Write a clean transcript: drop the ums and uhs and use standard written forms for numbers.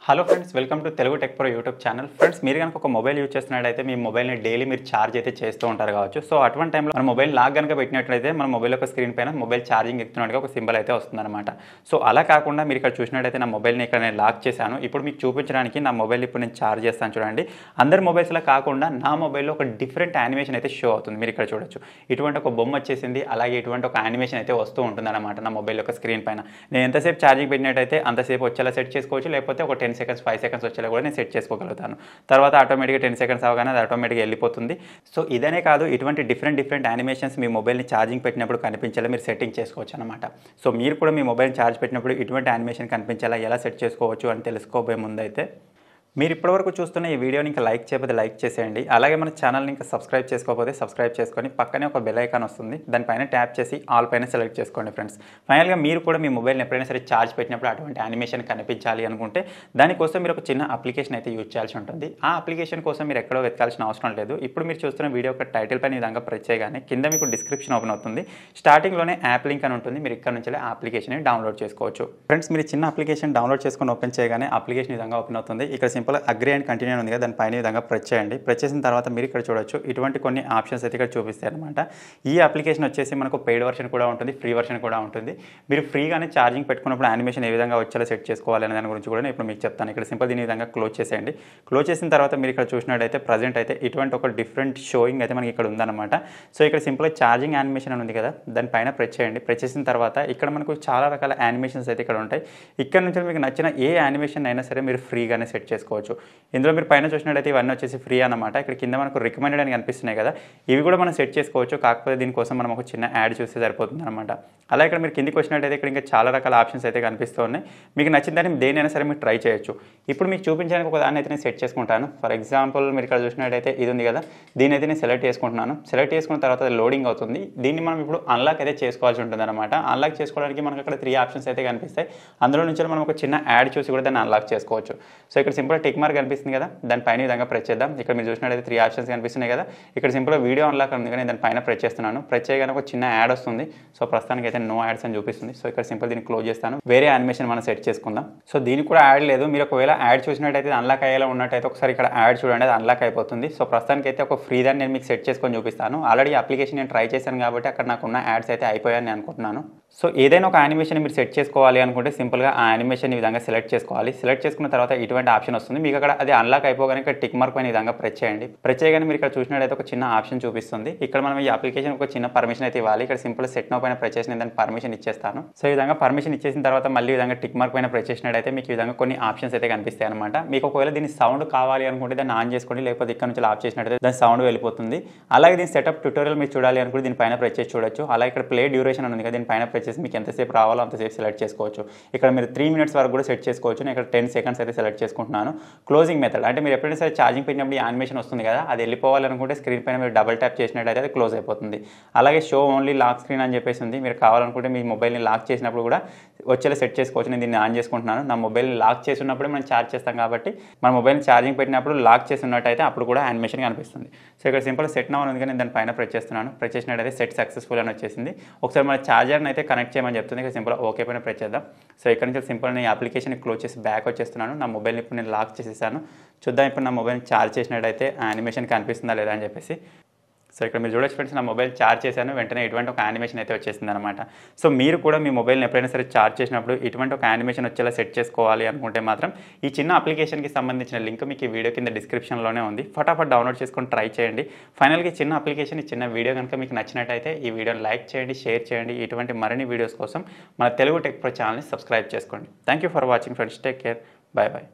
Hello friends, welcome to Telugu tech pro YouTube channel. Friends, మీరు కనుక ఒక మొబైల్ యూజ్ చేస్తున్నట్టయితే మీ మొబైల్ని డైలీ మీరు ఛార్జ్ అయితే చేస్తూ ఉంటారు కావచ్చు. సో అటువంటి టైంలో మన మొబైల్ లాక్ కనుక పెట్టినట్లయితే మన మొబైల్ యొక్క స్క్రీన్ పైన మొబైల్ ఛార్జింగ్ ఎక్కుతున్నట్టుగా ఒక సింబల్ అయితే వస్తుందన్నమాట. సో అలా కాకుండా మీరు ఇక్కడ చూసినట్టయితే నా మొబైల్ని ఇక్కడ నేను లాక్ చేశాను. ఇప్పుడు మీకు చూపించడానికి నా మొబైల్ ఇప్పుడు నేను ఛార్జ్ చేస్తాను చూడండి. అందరి మొబైల్స్లో కాకుండా నా మొబైల్లో ఒక డిఫరెంట్ యానిమేషన్ అయితే షో అవుతుంది. మీరు ఇక్కడ చూడొచ్చు, ఇటువంటి ఒక బొమ్మ వచ్చేసింది, అలాగే ఇటువంటి ఒక యానిమేషన్ అయితే వస్తూ ఉంటుంది అనమాట నా మొబైల్ యొక్క స్క్రీన్ పైన. నేను ఎంతసేపు ఛార్జింగ్ పెట్టినట్టయితే అంతసేపు వచ్చేలా సెట్ చేసుకోవచ్చు, లేకపోతే ఒక 10 సెకండ్స్ 5 సెకండ్స్ వచ్చేలా కూడా నేను సెట్ చేసుకోగలుగుతాను. తర్వాత ఆటోమేటిక్గా 10 సెకండ్స్ అవగానే అది ఆటోమేటిక్గా వెళ్ళిపోతుంది. సో ఇదనే కాదు, ఇటువంటి డిఫరెంట్ యానిమేషన్స్ మీ మొబైల్ని ఛార్జింగ్ పెట్టినప్పుడు కనిపించేలా మీరు సెట్టింగ్ చేసుకోవచ్చు అనమాట. సో మీరు కూడా మీ మొబైల్ ఛార్జ్ పెట్టినప్పుడు ఇటువంటి యానిమేషన్ కనిపించేలా ఎలా సెట్ చేసుకోవచ్చు అని తెలుసుకోబోయే ముందైతే మీరు ఇప్పటివరకు చూస్తున్న ఈ వీడియోని ఇంకా లైక్ చేయకపోతే లైక్ చేసేయండి. అలాగే మన ఛానల్ని ఇంకా సబ్స్క్రైబ్ చేసుకోకపోతే సబ్స్క్రైబ్ చేసుకొని పక్కనే ఒక బెల్ ఐకాన్ వస్తుంది, దానిపైన ట్యాప్ చేసి ఆల్ పైన సెలెక్ట్ చేసుకోండి ఫ్రెండ్స్. ఫైనల్గా మీరు కూడా మీ మొబైల్ని ఎప్పుడైనా సరే ఛార్జ్ పెట్టినప్పుడు అటువంటి యానిమేషన్ కనిపించాలి అనుకుంటే దానికోసం మీరు ఒక చిన్న అప్లికేషన్ అయితే యూజ్ చేయాల్సి ఉంటుంది. ఆ అప్లికేషన్ కోసం మీరు ఎక్కడో వెతకాల్సిన అవసరం లేదు. ఇప్పుడు మీరు చూస్తున్న వీడియో ఒక టైటిల్ పైన ఈ విధంగా ప్రెస్ చేయగానే కింద మీకు డిస్క్రిప్షన్ ఓపెన్ అవుతుంది. స్టార్టింగ్లోనే యాప్ లింక్ అని ఉంటుంది, మీరు ఇక్కడ నుంచి ఆ అప్లికేషన్ డౌన్లోడ్ చేసుకోవచ్చు. ఫ్రెండ్స్, మీరు చిన్న అప్లికేషన్ డౌన్లోడ్ చేసుకొని ఓపెన్ చేయగానే అప్లికేషన్ ఈ విధంగా ఓపెన్ అవుతుంది. ఇక్కడ సింపుల్ అగ్రీ అండ్ కంటిన్యూ ఉంది కదా, దానిపైన ఈ విధంగా ప్రెస్ చేయండి. ప్రెస్ చేసిన తర్వాత మీరు ఇక్కడ చూడొచ్చు, ఇటువంటి కొన్ని ఆప్షన్స్ అయితే ఇక్కడ చూపిస్తాయి అనమాట. ఈ అప్లికేషన్ వచ్చేసి మనకు పెయిడ్ వర్షన్ కూడా ఉంటుంది, ఫ్రీ వర్షన్ కూడా ఉంటుంది. మీరు ఫ్రీగానే ఛార్జింగ్ పెట్టుకున్నప్పుడు యానిమేషన్ ఏ విధంగా వచ్చేలా సెట్ చేసుకోవాలి అనే దాని గురించి కూడా నేను ఇప్పుడు మీకు చెప్తాను. ఇక్కడ సింపుల్ దీని విధంగా క్లోజ్ చేసేయండి. క్లోజ్ చేసిన తర్వాత మీరు ఇక్కడ చూసినట్టయితే ప్రజెంట్ అయితే ఇటువంటి ఒక డిఫరెంట్ షోయింగ్ అయితే మనకి ఇక్కడ ఉందన్నమాట. సో ఇక్కడ సింపుల్గా ఛార్జింగ్ యానిమేషన్ అని ఉంది కదా, దానిపైన ప్రెస్ చేయండి. ప్రెస్ చేసిన తర్వాత ఇక్కడ మనకు చాలా రకాల యానిమేషన్స్ అయితే ఇక్కడ ఉంటాయి. ఇక్కడ నుంచి మీకు నచ్చిన ఏ యానిమేషన్ అయినా సరే మీరు ఫ్రీగానే సెట్ చేసుకోవచ్చు. ఇందులో మీరు పైన చూసినట్టయితే ఇవన్నీ వచ్చేసి ఫ్రీ అనమాట. ఇక్కడ కింద మనకు రికమెండెడ్ అని కనిపిస్తున్నాయి కదా, ఇవి కూడా మనం సెట్ చేసుకోవచ్చు. కాకపోతే దీనికోసం మనం ఒక చిన్న యాడ్ చూస్తే సరిపోతుంది అనమాట. అలా ఇక్కడ మీరు కిందికి వచ్చినట్టయితే ఇక్కడ ఇంకా చాలా రకాల ఆప్షన్స్ అయితే కనిపిస్తూ ఉన్నాయి. మీకు నచ్చిన దాన్ని దేనైనా సరే మీరు ట్రై చేయొచ్చు. ఇప్పుడు మీకు చూపించడానికి ఒక దాన్ని అయితే నేను సెట్ చేసుకుంటాను. ఫర్ ఎగ్జాంపుల్ మీరు ఇక్కడ చూసినట్టయితే ఇది ఉంది కదా, దీని అయితే నేను సెలెక్ట్ చేసుకుంటున్నాను. సెలెక్ట్ చేసుకున్న తర్వాత అది లోడింగ్ అవుతుంది. దీన్ని మనం ఇప్పుడు అన్లాక్ అయితే చేసుకోవాల్సి ఉంటుంది అనమాట. అన్లాక్ చేసుకోవడానికి మనకు అక్కడ 3 ఆప్షన్స్ అయితే కనిపిస్తాయి. అందులో నుంచి మనం ఒక చిన్న యాడ్ చూసి కూడా దాన్ని అన్లాక్ చేసుకోవచ్చు. సో ఇక్కడ సింపుల్ టిక్ మార్క్ కనిపిస్తుంది కదా, దానిపైన విధంగా ప్రెస్ చేద్దాం. ఇక్కడ మీరు చూసినట్టయితే 3 ఆప్షన్స్ కనిపిస్తున్నాయి కదా, ఇక్కడ సింపుల్గా వీడియో అన్లాక్ ఉంది కానీ దానిపైన ప్రెస్ చేస్తున్నాను. ప్రెస్ చేయగానే ఒక చిన్న యాడ్ వస్తుంది. సో ప్రస్తుతానికి అయితే నో యాడ్స్ అని చూపిస్తుంది. సో ఇక్కడ సింపుల్ దీన్ని క్లోజ్ చేస్తాను. వేరే యానిమేషన్ మనం సెట్ చేసుకుందాం. సో దీనికి కూడా యాడ్ లేదు. మీరు ఒకవేళ యాడ్ చూసినట్టయితే అన్లాక్ అయ్యేలా ఉన్నట్టయితే ఒకసారి ఇక్కడ యాడ్ చూడండి, అది అన్లాక్ అయిపోతుంది. సో ప్రస్తుతానికి అయితే ఒక ఫ్రీ దాన్ని నేను మీకు సెట్ చేసుకొని చూపిస్తాను. ఆల్రెడీ అప్లికేషన్ నేను ట్రై చేశాను కాబట్టి అక్కడ నాకున్న యాడ్స్ అయితే అయిపోయాయని అనుకుంటున్నాను. సో ఏదైనా ఒక యానిమేషన్ మీరు సెట్ చేసుకోవాలి అనుకుంటే సింపుల్గా ఆ యానిమేషన్ ఈ విధంగా సెలెక్ట్ చేసుకోవాలి. సెలెక్ట్ చేసుకున్న తర్వాత ఇటువంటి ఆప్షన్ వస్తుంది. మీకు అక్కడ అది అన్లాక్ అయిపోగానే ఇక్కడ టిక్ మార్క్ పైన ఈ విధంగా ప్రెస్ చేయండి. ప్రెస్ చేయగానే మీరు ఇక్కడ చూసినట్టయితే ఒక చిన్న ఆప్షన్ చూపిస్తుంది. ఇక్కడ మనం ఈ అప్లికేషన్ ఒక చిన్న పర్మిషన్ అయితే ఇవ్వాలి. ఇక్కడ సింపుల్ సెట్ నో పైన ప్రెస్ చేసిన దాన్ని పర్మిషన్ ఇచ్చేస్తాను. సో ఈ విధంగా పర్మిషన్ ఇచ్చేసిన తర్వాత మళ్ళీ ఈ విధంగా టిక్ మార్క్ పైన ప్రెస్ చేసినట్టయితే మీకు ఈ విధంగా కొన్ని ఆప్షన్స్ అయితే కనిపిస్తాయి అనమాట. మీకు ఒకవేళ దీని సౌండ్ కావాలి అనుకుంటే దాన్ని ఆన్ చేసుకోండి, లేకపోతే ఇక్కడ నుంచి ఆఫ్ చేసినట్టయితే దాని సౌండ్ వెళ్ళిపోతుంది. అలాగే దీని సెటప్ ట్యూటోరియల్ మీరు చూడాలి అనుకుంటే దీనిపైన ప్రెస్ చేసి చూడొచ్చు. అలాగే ఇక్కడ ప్లే డ్యూరేషన్ ఉంది కదా, దీనిపైన ప్రెస్ చేసి మీకు ఎంతసేపు రావాలో అంతసేపు సెలెక్ట్ చేసుకోవచ్చు. ఇక్కడ మీరు 3 మినిట్స్ వరకు కూడా సెట్ చేసుకోవచ్చు. నేను ఇక్కడ 10 సెకండ్స్ అయితే సెలెక్ట్ చేసుకుంటున్నాను. క్లోజింగ్ మెథడ్ అంటే మీరు ఎప్పుడైనా సరే ఛార్జింగ్ పెట్టినప్పుడు ఈ యానిమేషన్ వస్తుంది కదా, అది వెళ్ళిపోవాలనుకుంటే స్క్రీన్ పైన మీరు డబుల్ ట్యాప్ చేసినట్టయితే అది క్లోజ్ అయిపోతుంది. అలాగే షో ఓన్లీ లాక్ స్క్రీన్ అని చెప్పేసి ఉంది. మీరు కావాలనుకుంటే మీ మొబైల్ని లాక్ చేసినప్పుడు కూడా వచ్చేలా సెట్ చేసుకోవచ్చు. నేను దీన్ని ఆన్ చేసుకుంటున్నాను. నా మొబైల్ని లాక్ చేసి ఉన్నప్పుడే మనం ఛార్జ్ చేస్తాం కాబట్టి మన మొబైల్ని ఛార్జింగ్ పెట్టినప్పుడు లాక్ చేసి ఉన్నట్టయితే అప్పుడు కూడా యానిమేషన్ కనిపిస్తుంది. సో ఇక్కడ సింపుల్ సెట్ నౌ ఉంది, నేను దాని పైన ప్రెస్ చేస్తున్నాను. ప్రెస్ చేసినట్టయితే సెట్ సక్సెస్ఫుల్ అని వచ్చేసింది. ఒకసారి మన ఛార్జర్ని అయితే కనెక్ట్ చేయమని చెప్తుంది. ఇక్కడ సింపుల్ ఓకే పైన ప్రెస్ చేద్దాం. సో ఇక్కడ నుంచి సింపుల్ నేను అప్లికేషన్ క్లోజ్ చేసి బ్యాక్ వచ్చేస్తున్నాను. నా మొబైల్ని ఇప్పుడు నేను లాక్ చేసేసాను. చూద్దాం ఇప్పుడు నా మొబైల్ని ఛార్జ్ చేసినట్టయితే యానిమేషన్ కనిపిస్తుందా లేదా అని చెప్పేసి. సో ఇక్కడ మీరు చూడొచ్చు ఫ్రెండ్స్, నా మొబైల్ ఛార్జ్ చేశాను, వెంటనే ఇటువంటి ఒక యానిమేషన్ అయితే వచ్చేసింది అనమాట. సో మీరు కూడా మీ మొబైల్ని ఎప్పుడైనా సరే ఛార్జ్ చేసినప్పుడు ఇటువంటి ఒక యానిమేషన్ వచ్చేలా సెట్ చేసుకోవాలి అనుకుంటే మాత్రం ఈ చిన్న అప్లికేషన్కి సంబంధించిన లింక్ మీకు ఈ వీడియో కింద డిస్క్రిప్షన్లోనే ఉంది. ఫటాఫట్ డౌన్లోడ్ చేసుకొని ట్రై చేయండి. ఫైనల్గా ఈ చిన్న అప్లికేషన్, ఈ చిన్న వీడియో కనుక మీకు నచ్చినట్టయితే ఈ వీడియోని లైక్ చేయండి, షేర్ చేయండి. ఇటువంటి మరిన్ని వీడియోస్ కోసం మన తెలుగు టెక్ ప్రో ఛానల్ని సబ్స్క్రైబ్ చేసుకోండి. Thank you for watching friends. Take care. Bye bye.